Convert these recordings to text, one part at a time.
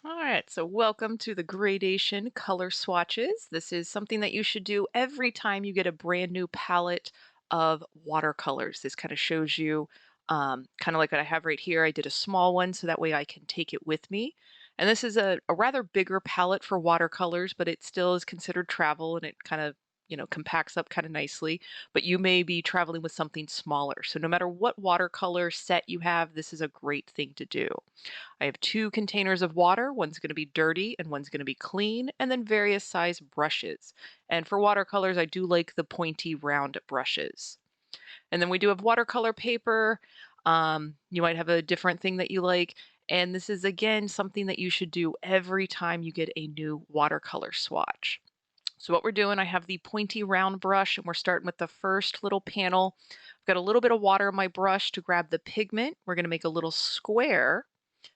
All right, so welcome to the gradation color swatches. This is something that you should do every time you get a brand new palette of watercolors. This kind of shows you, kind of like what I have right here. I did a small one so that way I can take it with me. And this is a rather bigger palette for watercolors, but it still is considered travel and it kind of, compacts up kind of nicely. But you may be traveling with something smaller. So no matter what watercolor set you have, this is a great thing to do. I have two containers of water. One's going to be dirty and one's going to be clean, and then various size brushes. And for watercolors, I do like the pointy round brushes. And then we do have watercolor paper. You might have a different thing that you like. And this is, again, something that you should do every time you get a new watercolor swatch. So what we're doing, I have the pointy round brush and we're starting with the first little panel. I've got a little bit of water in my brush to grab the pigment. We're going to make a little square,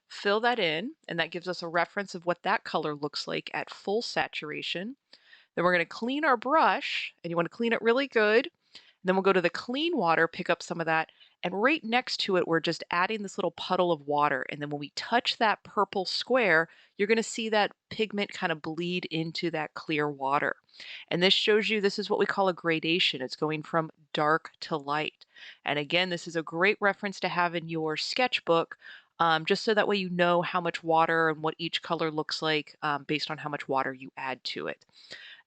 fill that in, and that gives us a reference of what that color looks like at full saturation. Then we're going to clean our brush, and you want to clean it really good. Then we'll go to the clean water, pick up some of that, and right next to it, we're just adding this little puddle of water. And then when we touch that purple square, you're going to see that pigment kind of bleed into that clear water. And this shows you this is what we call a gradation. It's going from dark to light. And again, this is a great reference to have in your sketchbook, just so that way you know how much water and what each color looks like based on how much water you add to it.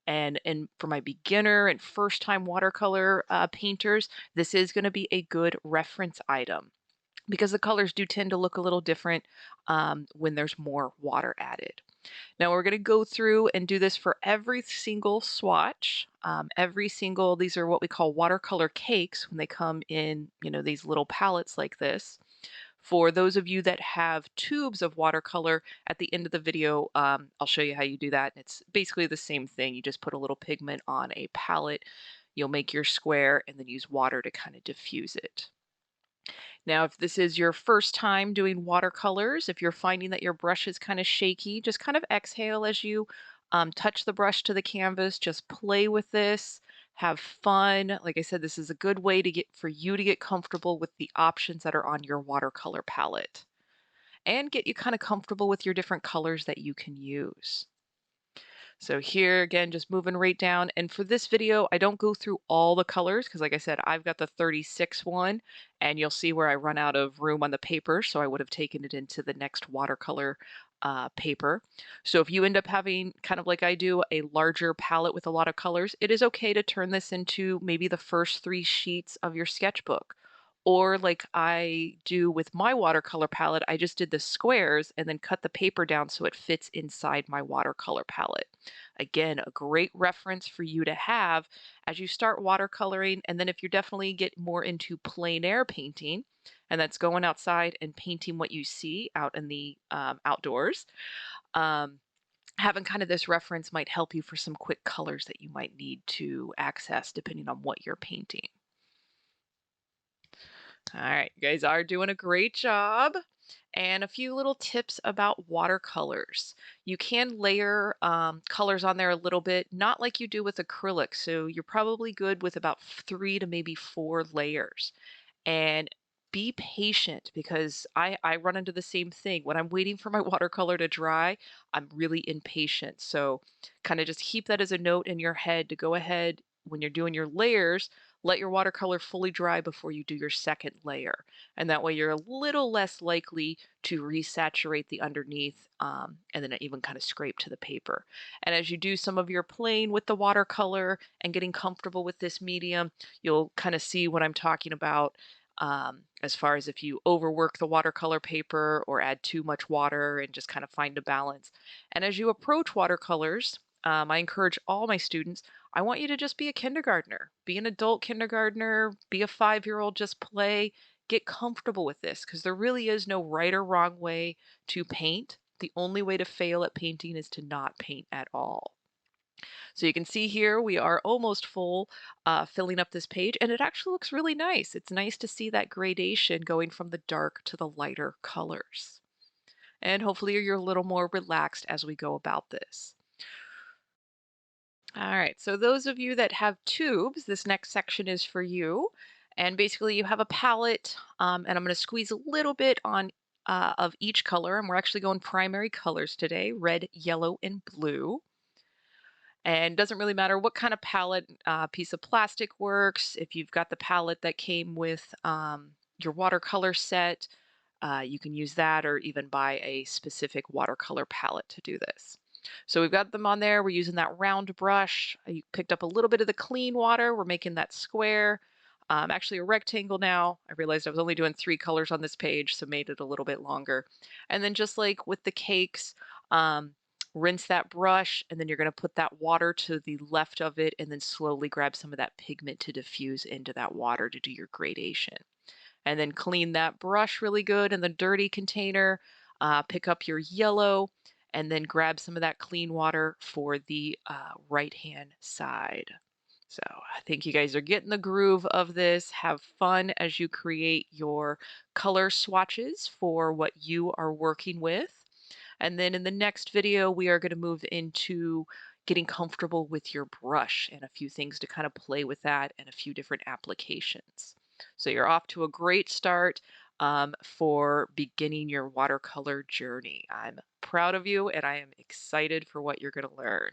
And for my beginner and first time watercolor painters, this is going to be a good reference item because the colors do tend to look a little different when there's more water added. Now we're going to go through and do this for every single swatch. These are what we call watercolor cakes when they come in, these little palettes like this. For those of you that have tubes of watercolor, at the end of the video, I'll show you how you do that. It's basically the same thing. You just put a little pigment on a palette, you'll make your square, and then use water to kind of diffuse it. Now, if this is your first time doing watercolors, if you're finding that your brush is kind of shaky, just kind of exhale as you touch the brush to the canvas. Just play with this, have fun. Like I said, this is a good way to get for you to get comfortable with the options that are on your watercolor palette and get you kind of comfortable with your different colors that you can use. So here again, just moving right down. And for this video, I don't go through all the colors because like I said, I've got the 36 one and you'll see where I run out of room on the paper. So I would have taken it into the next watercolor paper. So if you end up having, kind of like I do, a larger palette with a lot of colors, it is okay to turn this into maybe the first 3 sheets of your sketchbook. Or like I do with my watercolor palette, I just did the squares and then cut the paper down so it fits inside my watercolor palette. Again, a great reference for you to have as you start watercoloring. And then if you're definitely get more into plein air painting, and that's going outside and painting what you see out in the outdoors, um, having kind of this reference might help you for some quick colors that you might need to access depending on what you're painting. All right, you guys are doing a great job. And a few little tips about watercolors. You can layer colors on there a little bit, not like you do with acrylic. So you're probably good with about 3 to maybe 4 layers. And be patient because I run into the same thing. When I'm waiting for my watercolor to dry, I'm really impatient. So kind of just keep that as a note in your head to go ahead when you're doing your layers, let your watercolor fully dry before you do your second layer. And that way you're a little less likely to resaturate the underneath and then even kind of scrape to the paper. And as you do some of your playing with the watercolor and getting comfortable with this medium, you'll kind of see what I'm talking about as far as if you overwork the watercolor paper or add too much water and just kind of find a balance. And as you approach watercolors, I encourage all my students, I want you to just be a kindergartner, be an adult kindergartner, be a 5-year-old, just play, get comfortable with this because there really is no right or wrong way to paint. The only way to fail at painting is to not paint at all. So you can see here we are almost full filling up this page and it actually looks really nice. It's nice to see that gradation going from the dark to the lighter colors. And hopefully you're a little more relaxed as we go about this. All right, so those of you that have tubes, this next section is for you. And basically you have a palette and I'm going to squeeze a little bit on of each color, and we're actually going primary colors today, red, yellow, and blue. And doesn't really matter what kind of palette, piece of plastic works. If you've got the palette that came with your watercolor set, you can use that or even buy a specific watercolor palette to do this. So we've got them on there. We're using that round brush. I picked up a little bit of the clean water. We're making that square. Actually a rectangle now. I realized I was only doing 3 colors on this page, so made it a little bit longer. And then just like with the cakes, um, rinse that brush, and then you're going to put that water to the left of it, and then slowly grab some of that pigment to diffuse into that water to do your gradation. And then clean that brush really good in the dirty container. Pick up your yellow, and then grab some of that clean water for the right hand side. So I think you guys are getting the groove of this. Have fun as you create your color swatches for what you are working with. And then in the next video, we are going to move into getting comfortable with your brush and a few things to kind of play with that and a few different applications. So you're off to a great start for beginning your watercolor journey. I'm proud of you and I am excited for what you're going to learn.